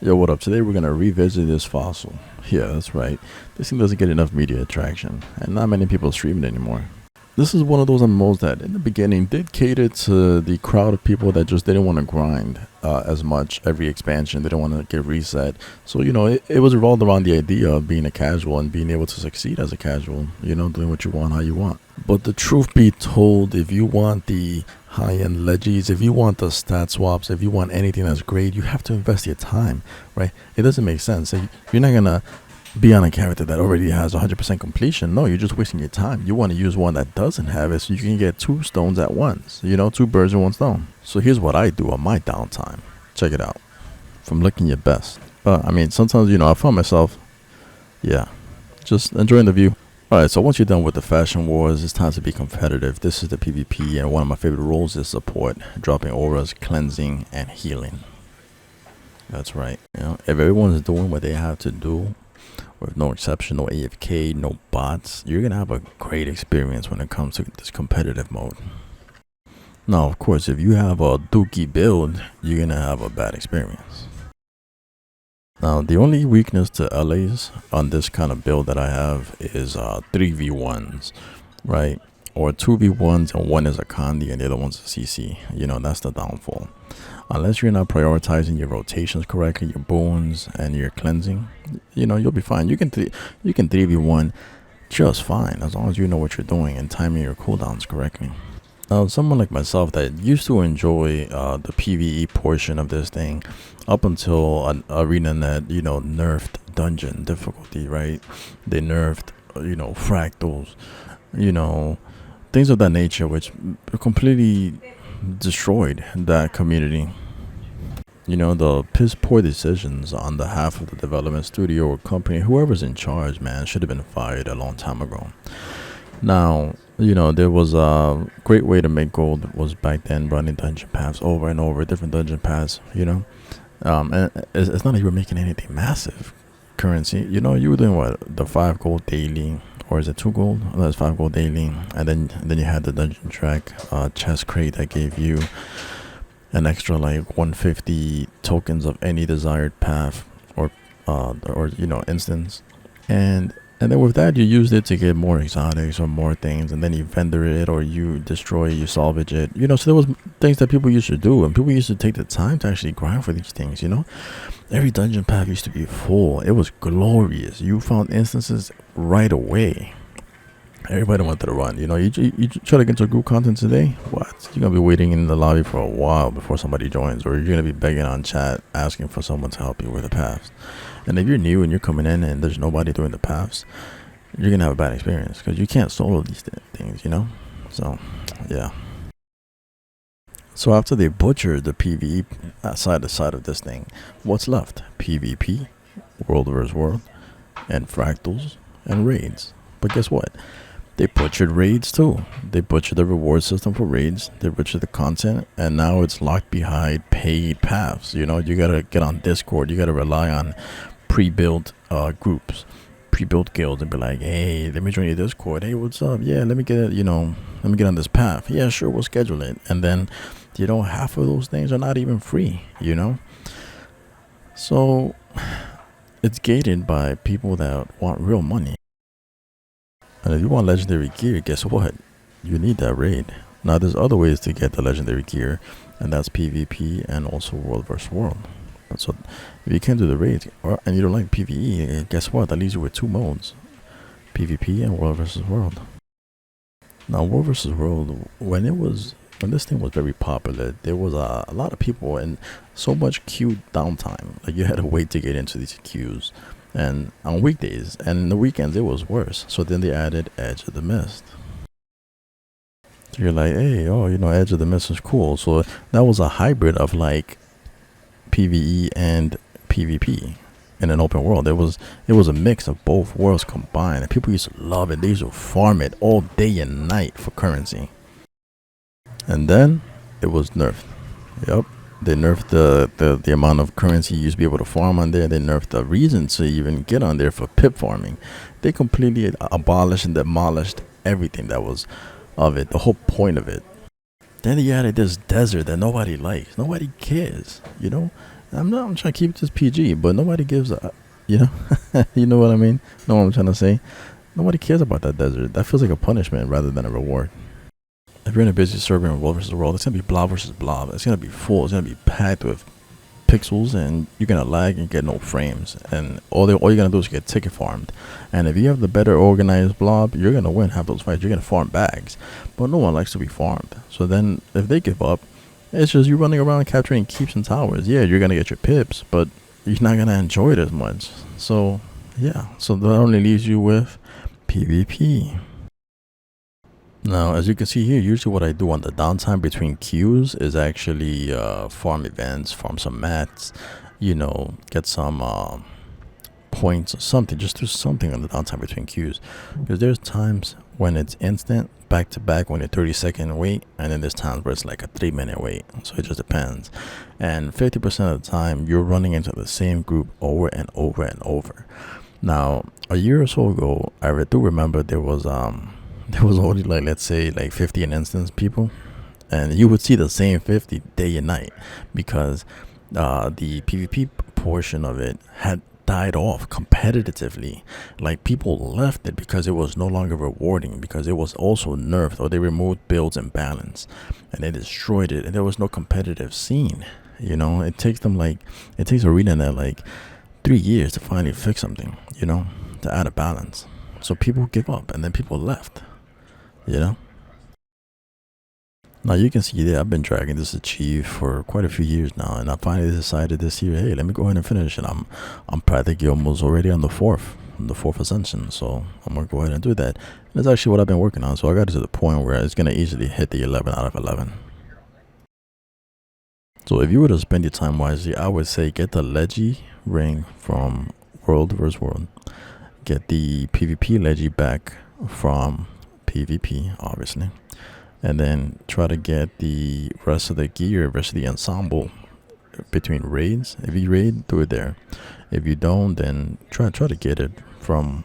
Yo, what up? Today we're gonna revisit this fossil. Yeah, that's right. This thing doesn't get enough media attraction, and not many people stream it anymore. This is one of those MMOs that, in the beginning, did cater to the crowd of people that just didn't want to grind as much every expansion. They don't want to get reset. So, it was revolved around the idea of being a casual and being able to succeed as a casual, doing what you want, how you want. But the truth be told, if you want the high-end legis, if you want the stat swaps, if you want anything that's great, you have to invest your time, right? It doesn't make sense. You're not going to be on a character that already has 100% completion. No, you're just wasting your time. You want to use one that doesn't have it so you can get two stones at once. Two birds in one stone. So here's what I do on my downtime. Check it out. From looking your best. Sometimes, I find myself, just enjoying the view. Alright, so once you're done with the fashion wars, it's time to be competitive. This is the PvP, and one of my favorite roles is support. Dropping auras, cleansing, and healing. That's right. If everyone's doing what they have to do, with no exception, no AFK, no bots, you're gonna have a great experience when it comes to this competitive mode. Now, of course, if you have a dookie build, you're gonna have a bad experience. Now, the only weakness to LAs on this kind of build that I have is 3v1s, right? Or 2v1s, and one is a Kandi and the other one's a CC. That's the downfall. Unless you're not prioritizing your rotations correctly, your boons and your cleansing, you'll be fine. You can 3v1 just fine as long as you know what you're doing and timing your cooldowns correctly. Now, someone like myself that used to enjoy the PvE portion of this thing up until an ArenaNet, nerfed dungeon difficulty, right? They nerfed, fractals, things of that nature, which completely destroyed that community. The piss poor decisions on the half of the development studio or company, whoever's in charge, man, should have been fired a long time ago. Now, there was a great way to make gold was back then running dungeon paths over and over, different dungeon paths, and it's not like you were making anything massive currency. You were doing what, the 5 gold daily, or is it 2 gold? Oh, that's 5 gold daily, and then you had the dungeon track chest crate that gave you an extra like 150 tokens of any desired path or instance, and then with that you used it to get more exotics or more things, and then you vendor it or you destroy it, you salvage it. So there was things that people used to do, and people used to take the time to actually grind for these things. Every dungeon path used to be full. It was glorious. You found instances right away. Everybody wanted to run. You try to get into group content today, what? You're gonna be waiting in the lobby for a while before somebody joins, or you're gonna be begging on chat asking for someone to help you with the paths. And if you're new and you're coming in and there's nobody doing the paths, you're gonna have a bad experience because you can't solo these things. So yeah. So after they butchered the PvE side of this thing, what's left? PvP, world versus world, and fractals and raids. But guess what? They butchered raids too. They butchered the reward system for raids. They butchered the content, and now it's locked behind paid paths. You gotta get on Discord. You gotta rely on pre-built groups, pre-built guilds, and be like, hey, let me join your Discord. Hey, what's up? Yeah, let me get on this path. Yeah, sure, we'll schedule it. And then, half of those things are not even free. So it's gated by people that want real money. And if you want legendary gear, guess what? You need that raid. Now, there's other ways to get the legendary gear, and that's PvP and also world versus world. So if you can't do the raid and you don't like PvE, guess what? That leaves you with 2 modes, PvP and world versus world. Now, world versus world, when this thing was very popular, there was a lot of people and so much queue downtime. Like, you had to wait to get into these queues. And on weekdays and the weekends, it was worse. So then they added Edge of the Mist. So you're like, hey, Edge of the Mist is cool. So that was a hybrid of like PvE and PvP in an open world. It was a mix of both worlds combined, and people used to love it. They used to farm it all day and night for currency. And then it was nerfed. Yep. They nerfed the amount of currency you used to be able to farm on there. They nerfed the reason to even get on there for pip farming. They completely abolished and demolished everything that was of it, the whole point of it. Then they added this desert that nobody likes. Nobody cares, I'm trying to keep this PG, but nobody gives a, you know, you know what I mean? Know what I'm trying to say? Nobody cares about that desert. That feels like a punishment rather than a reward. If you're in a busy server in World versus World, it's gonna be blob versus blob. It's gonna be full. It's gonna be packed with pixels, and you're gonna lag and get no frames. And all you're gonna do is get ticket farmed. And if you have the better organized blob, you're gonna win half those fights. You're gonna farm bags, but no one likes to be farmed. So then, if they give up, it's just you running around capturing keeps and towers. Yeah, you're gonna get your pips, but you're not gonna enjoy it as much. So yeah, so that only leaves you with PvP. Now, as you can see here, usually what I do on the downtime between queues is actually farm events, farm some mats, you know, get some points or something. Just do something on the downtime between queues. Because there's times when it's instant, back to back, when you're 30-second wait, and then there's times where it's like a 3-minute wait. So it just depends. And 50% of the time, you're running into the same group over and over and over. Now, a year or so ago, I do remember there was only like, let's say, like 50 an instance people, and you would see the same 50 day and night because the PvP portion of it had died off competitively. Like, people left it because it was no longer rewarding, because it was also nerfed, or they removed builds and balance and they destroyed it, and there was no competitive scene. You know, it takes ArenaNet like 3 years to finally fix something, you know, to add a balance. So people give up, and then people left, you know. Now you can see that I've been dragging this achieve for quite a few years now, and I finally decided this year, hey, let me go ahead and finish it. I'm practically almost already on the fourth ascension, so I'm gonna go ahead and do that. And that's actually what I've been working on, so I got it to the point where it's gonna easily hit the 11 out of 11. So if you were to spend your time wisely, I would say get the Legi ring from World vs. World, get the PvP Legi back from PvP, obviously, and then try to get the rest of the gear, rest of the ensemble between raids. If you raid, do it there. If you don't, then try to get it from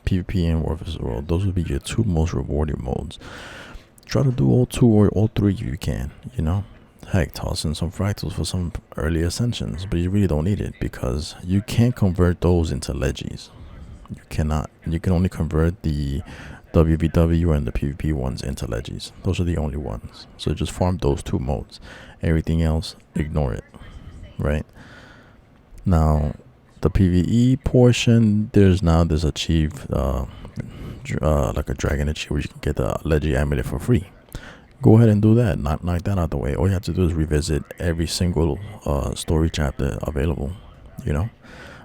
PvP and World vs. World. Those would be your two most rewarding modes. Try to do all two or all three if you can, you know. Heck, toss in some fractals for some early ascensions, but you really don't need it because you can't convert those into legis. You cannot. You can only convert the WVW and the PvP ones into legis. Those are the only ones. So just farm those two modes. Everything else, ignore it. Right? Now, the PvE portion, there's achieve like a dragon achieve where you can get the Legi amulet for free. Go ahead and do that. Knock that out the way. All you have to do is revisit every single story chapter available. You know,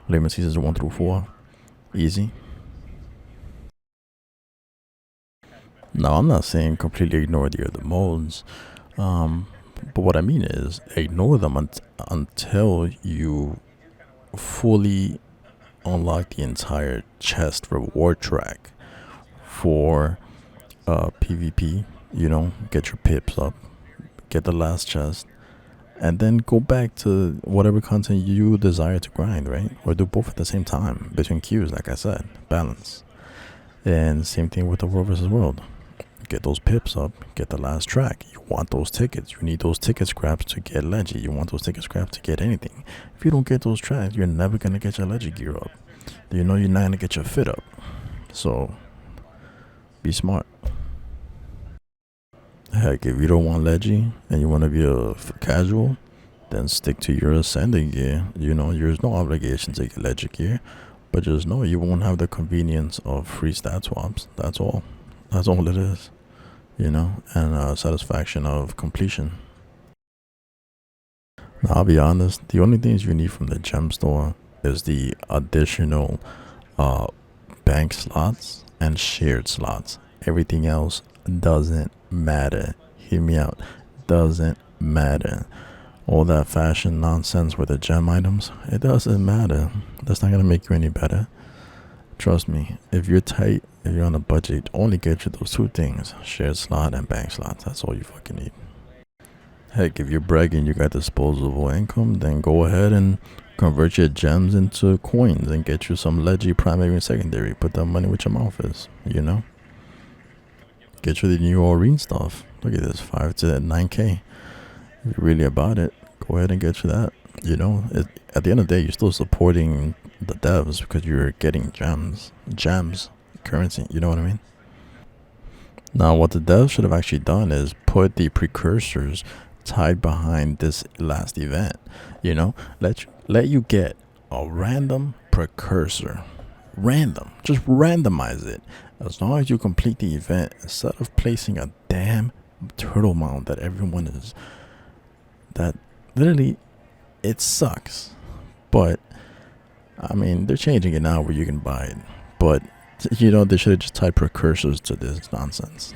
Layman seasons 1 through 4, easy. Now, I'm not saying completely ignore the other modes, but what I mean is ignore them until you fully unlock the entire chest reward track for PvP. You know, get your pips up, get the last chest, and then go back to whatever content you desire to grind, right? Or do both at the same time between queues, like I said, balance. And same thing with the World vs. World. Get those pips up, get the last track. You want those tickets. You need those ticket scraps to get Legi. You want those ticket scraps to get anything. If you don't get those tracks, you're never going to get your Legi gear up. You know you're not going to get your fit up. So, be smart. Heck, if you don't want Legi and you want to be a casual, then stick to your ascending gear. You know, there's no obligation to get Legi gear, but just know you won't have the convenience of free stat swaps. That's all. That's all it is. You know, and satisfaction of completion. Now, I'll be honest, the only things you need from the gem store is the additional bank slots and shared slots. Everything else doesn't matter. Hear me out. Doesn't matter. All that fashion nonsense with the gem items, it doesn't matter. That's not gonna make you any better. Trust me, if you're tight, if you're on a budget, only get you those two things: shared slot and bank slots. That's all you fucking need. Heck, if you're bragging you got disposable income, then go ahead and convert your gems into coins and get you some Legi primary and secondary. Put that money with your mouth is, you know. Get you the new Oreen stuff. Look at this, 5 to 9k. If you're really about it, go ahead and get you that. At the end of the day, you're still supporting the devs because you're getting gems, currency. You know what I mean? Now, what the devs should have actually done is put the precursors tied behind this last event. Let you get a random precursor, just randomize it. As long as you complete the event, instead of placing a damn turtle mount that everyone is, that literally it sucks. But I mean, they're changing it now where you can buy it. But they should have just tied precursors to this nonsense.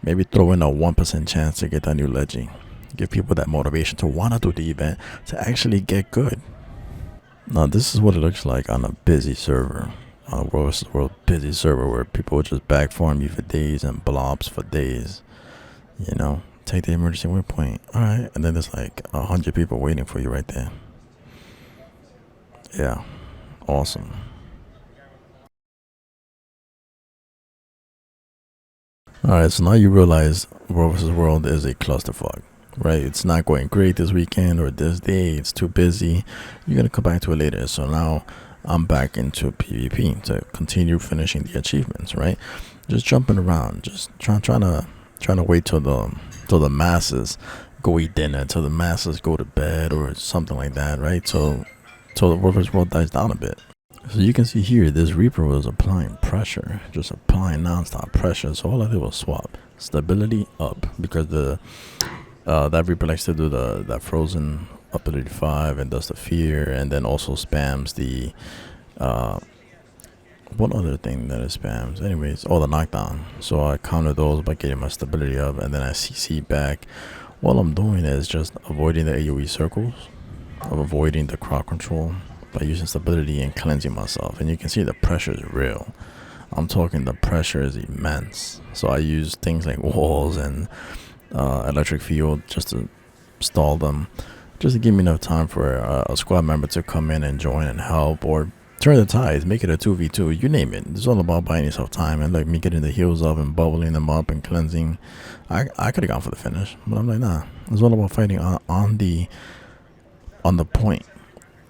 Maybe throw in a 1% chance to get that new legend. Give people that motivation to want to do the event to actually get good. Now, this is what it looks like on a busy server. On a World vs. World busy server where people would just back farm you for days and blobs for days. Take the emergency waypoint. Alright, and then there's like 100 people waiting for you right there. Yeah, awesome. Alright, so now you realize World vs. World is a clusterfuck, right? It's not going great this weekend or this day. It's too busy. You're going to come back to it later. So now I'm back into PvP to continue finishing the achievements, right? Just jumping around, just trying to wait till the masses go eat dinner, till the masses go to bed or something like that, right? Till the World vs. World dies down a bit. So you can see here, this Reaper was applying pressure, just applying non-stop pressure. So all I did was swap stability up because that Reaper likes to do that frozen ability 5 and does the fear, and then also spams the one other thing that it spams. Anyways, all the knockdown. So I counter those by getting my stability up, and then I CC back. All I'm doing is just avoiding the AoE circles, avoiding the crowd control by using stability and cleansing myself. And you can see the pressure is real. I'm talking the pressure is immense. So I use things like walls and electric field just to stall them, just to give me enough time for a squad member to come in and join and help, or turn the tides, make it a 2v2, you name it. It's all about buying yourself time, and like me getting the heals up and bubbling them up and cleansing. I could have gone for the finish, but I'm like, nah. It's all about fighting on the point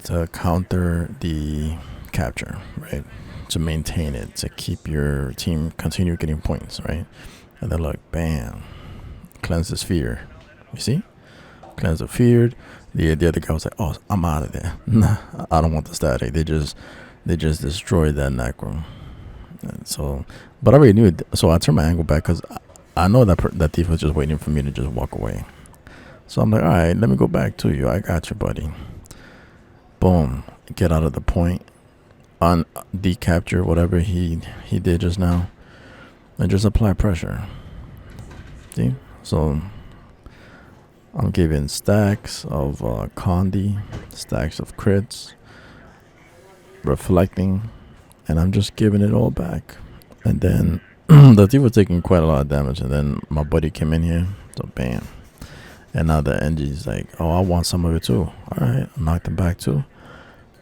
to counter the capture, right? To maintain it, to keep your team continue getting points, right? And then look, bam, cleanse this fear. You see? Cleanse the feared. The other guy was like, oh, I'm out of there. Nah, I don't want the static. They just destroyed that necro. And so, but I already knew it. So I turned my angle back because I know that thief was just waiting for me to just walk away. So I'm like, all right, let me go back to you. I got you, buddy. Boom. Get out of the point. On decapture whatever he did just now. And just apply pressure. See? So I'm giving stacks of Condi, stacks of crits, reflecting, and I'm just giving it all back. And then the thief was taking quite a lot of damage, and then my buddy came in here, so bam. And now the NG's like, oh, I want some of it too. Alright, I knocked him back too.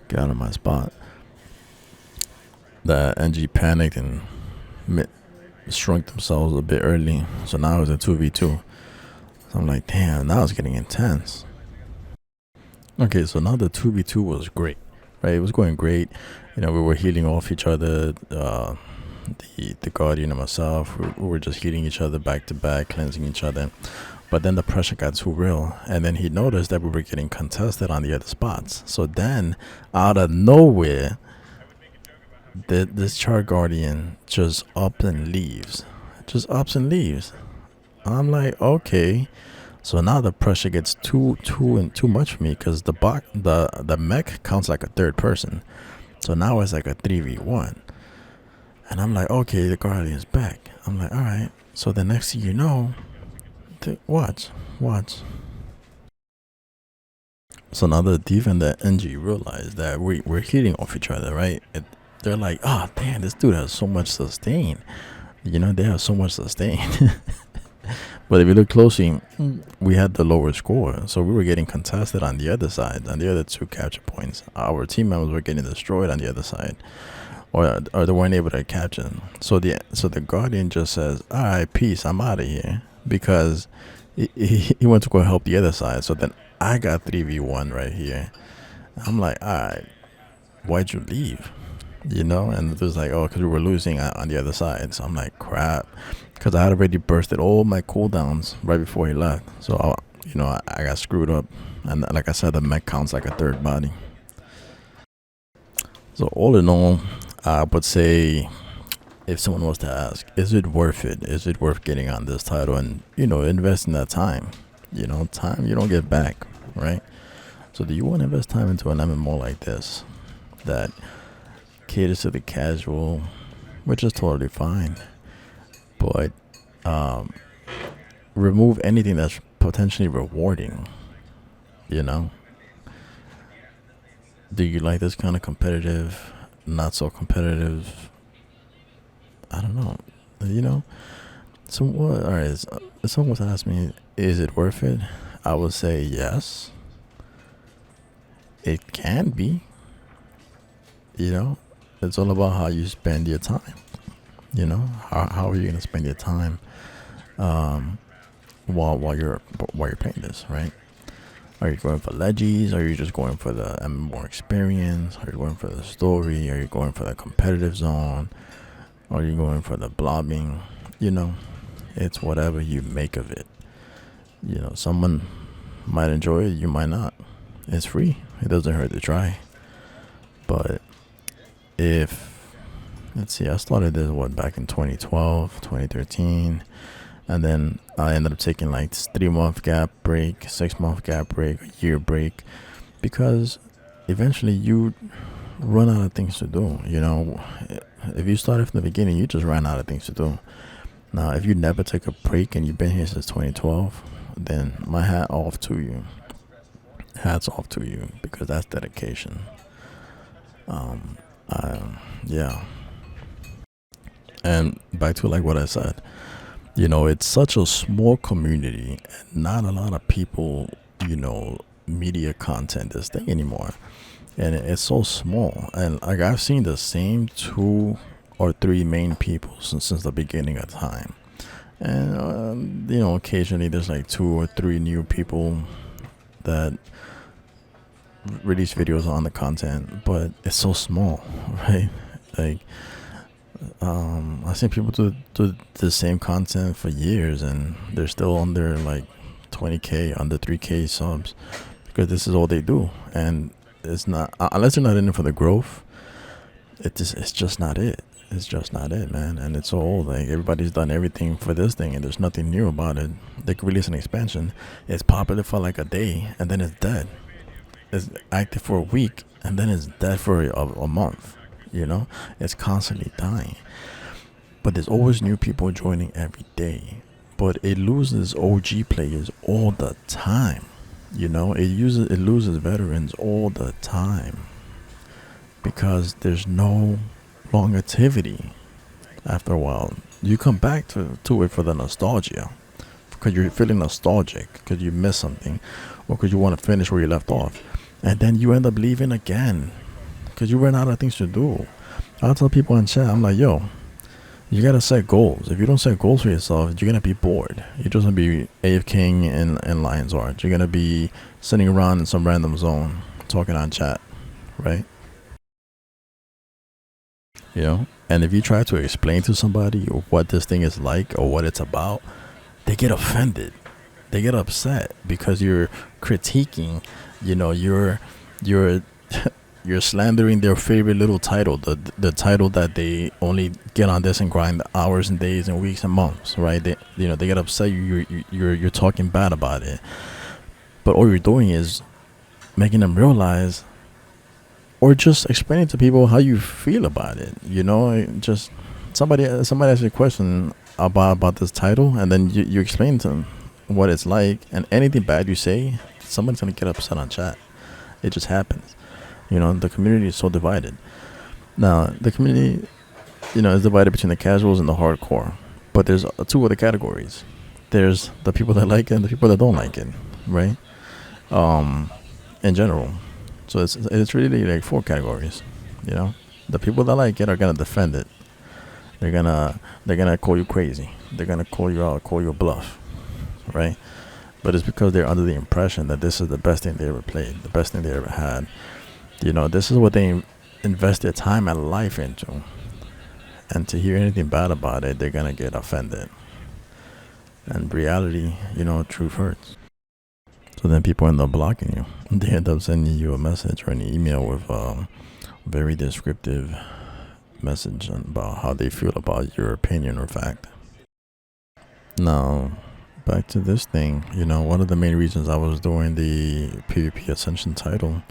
Get out of my spot. The NG panicked and shrunk themselves a bit early, so now it's a 2v2. So I'm like, damn, now it's getting intense. Okay, so now the 2v2 was great, right? It was going great. We were healing off each other. The Guardian and myself, we were just healing each other back to back, cleansing each other. But then the pressure got too real, and then he noticed that we were getting contested on the other spots. So then, out of nowhere, this Char Guardian just ups and leaves. I'm like, okay. So now the pressure gets too much for me, because the mech counts like a third person. So now it's like a 3v1. And I'm like, okay, the Guardian's back. I'm like, all right. So the next thing you know, watch. So now the thief and the NG realize that we're hitting off each other, right? They're like, oh, damn, this dude has so much sustain. They have so much sustain. But if you look closely, we had the lower score. So we were getting contested on the other side, on the other 2 capture points. Our team members were getting destroyed on the other side. Or they weren't able to capture them. So the Guardian just says, all right, peace, I'm out of here. Because he went to go help the other side. So then I got 3v1 right here. I'm like, all right, why'd you leave? You know, and it was like, oh, because we were losing on the other side. So I'm like, crap, because I had already bursted all my cooldowns right before he left. So I got screwed up, and like I said, the mech counts like a third body. So all in all, I would say, if someone was to ask, is it worth it? Is it worth getting on this title and investing that time? Time you don't get back, right? So do you want to invest time into an MMO like this that caters to the casual, which is totally fine, but remove anything that's potentially rewarding? You know, do you like this kind of competitive, not so competitive? I don't know. You know, so what? All right, if someone was to ask me, is it worth it? I would say yes. It can be. It's all about how you spend your time. How are you gonna spend your time while you're playing this, right? Are you going for legis? Are you just going for the MMO experience? Are you going for the story? Are you going for the competitive zone? Are you going for the blobbing? It's whatever you make of it. Someone might enjoy it, you might not. It's free. It doesn't hurt to try. But let's see, I started this back in 2012, 2013, and then I ended up taking like this 3-month gap break, 6-month gap break, a year break, because eventually you run out of things to do. If you started from the beginning, you just ran out of things to do. Now, if you never take a break and you've been here since 2012, then my hats off to you, because that's dedication. Yeah. And back to like what I said, it's such a small community, and not a lot of people, media content this thing anymore. And it's so small. And like I've seen the same 2 or 3 main people since the beginning of time. And, occasionally there's like 2 or 3 new people that release videos on the content, but it's so small, right? Like, I've seen people do the same content for years, and they're still under like 20K, under 3K subs, because this is all they do. And it's not, unless they're not in it for the growth, it's just not it. It's just not it, man. And it's so old. Like, everybody's done everything for this thing, and there's nothing new about it. They could release an expansion. It's popular for like a day, and then it's dead. It's active for a week, and then it's dead for a month. It's constantly dying. But there's always new people joining every day. But it loses OG players all the time. It loses veterans all the time, because there's no longevity. After a while, you come back to it for the nostalgia, because you're feeling nostalgic, because you missed something, or because you want to finish where you left off, and then you end up leaving again because you ran out of things to do. I'll tell people in chat, I'm like, yo, you gotta set goals. If you don't set goals for yourself, you're gonna be bored. You're just gonna be AFKing in Lion's Arch. You're gonna be sitting around in some random zone talking on chat, right? And if you try to explain to somebody what this thing is like or what it's about, they get offended. They get upset because you're critiquing, you're you're slandering their favorite little title, the title that they only get on this and grind hours and days and weeks and months, right? They get upset. You're talking bad about it, but all you're doing is making them realize, or just explaining to people how you feel about it. Just somebody asks you a question about this title, and then you explain to them what it's like, and anything bad you say, somebody's gonna get upset on chat. It just happens. The community is so divided. Now, the community, is divided between the casuals and the hardcore. But there's 2 other categories. There's the people that like it and the people that don't like it, right? In general. So it's really like 4 categories. The people that like it are gonna defend it. They're gonna call you crazy. They're gonna call you out, call you a bluff, right? but it's because they're under the impression that this is the best thing they ever played, the best thing they ever had. This is what they invest their time and life into. And to hear anything bad about it, they're gonna get offended. And reality, truth hurts. So then people end up blocking you. They end up sending you a message or an email with a very descriptive message about how they feel about your opinion or fact. Now, back to this thing, one of the main reasons I was doing the PvP Ascension title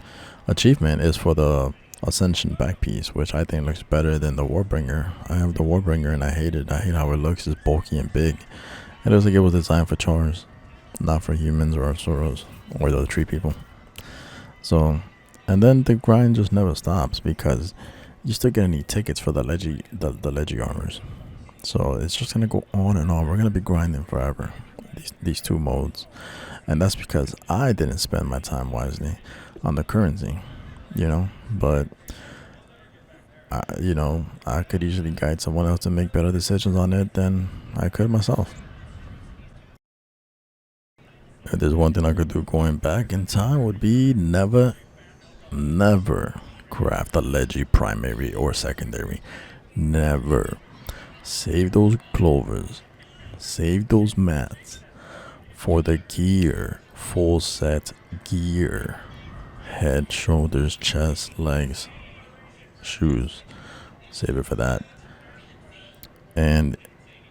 achievement is for the Ascension back piece, which I think looks better than the Warbringer. I have the Warbringer and I hate it. I hate how it looks. It's bulky and big. It looks like it was designed for chars, not for humans or Soros or the tree people. So, and then the grind just never stops because you're still gonna need tickets for the Legi armors. So it's just gonna go on and on. We're gonna be grinding forever, these two modes, and that's because I didn't spend my time wisely on the currency, But I could easily guide someone else to make better decisions on it than I could myself. If there's one thing I could do going back in time would be never craft a Legi primary or secondary. Never. Save those clovers. Save those mats for the gear. Full set gear. Head, shoulders, chest, legs, shoes. Save it for that. And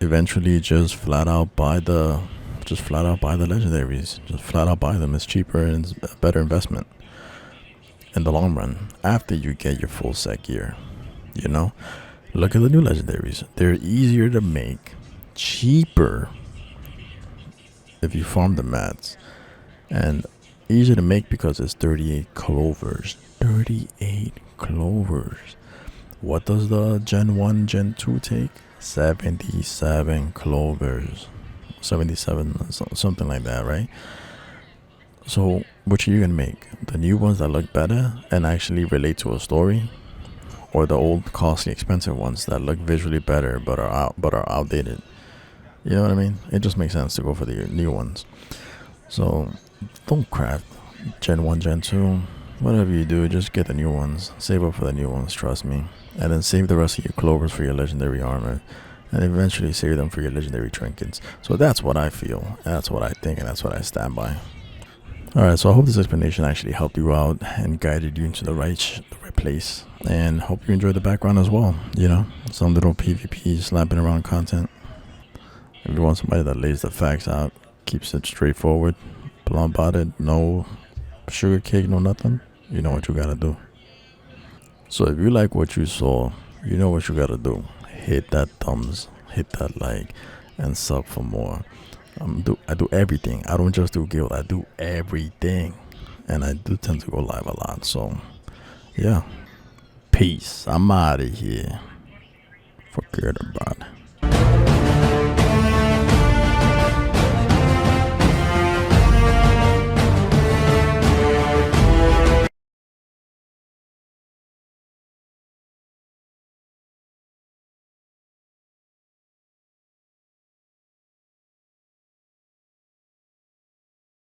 eventually just flat out buy the legendaries. Just flat out buy them. It's cheaper and it's a better investment in the long run after you get your full set gear. Look at the new legendaries. They're easier to make, cheaper if you farm the mats, and easier to make because it's 38 clovers. 38 clovers. What does the Gen 1, Gen 2 take? 77 clovers. 77, something like that, right? So which are you gonna make? The new ones that look better and actually relate to a story, or the old costly expensive ones that look visually better but are outdated? You know what I mean? It just makes sense to go for the new ones. So don't craft Gen 1, Gen 2. Whatever you do, just get the new ones. Save up for the new ones, trust me. And then save the rest of your clovers for your legendary armor, and eventually save them for your legendary trinkets. So that's what I feel, that's what I think, and that's what I stand by. Alright, so I hope this explanation actually helped you out and guided you into the right place, and hope you enjoyed the background as well. Some little PvP slapping around content. If you want somebody that lays the facts out, keeps it straightforward, blunt about it, no sugar cake, no nothing, you know what you gotta do. So if you like what you saw, you know what you gotta do. Hit that thumbs, hit that like, and sub for more. I do everything. I don't just do guild, I do everything. And I do tend to go live a lot. So yeah, peace. I'm out of here. Forget about it.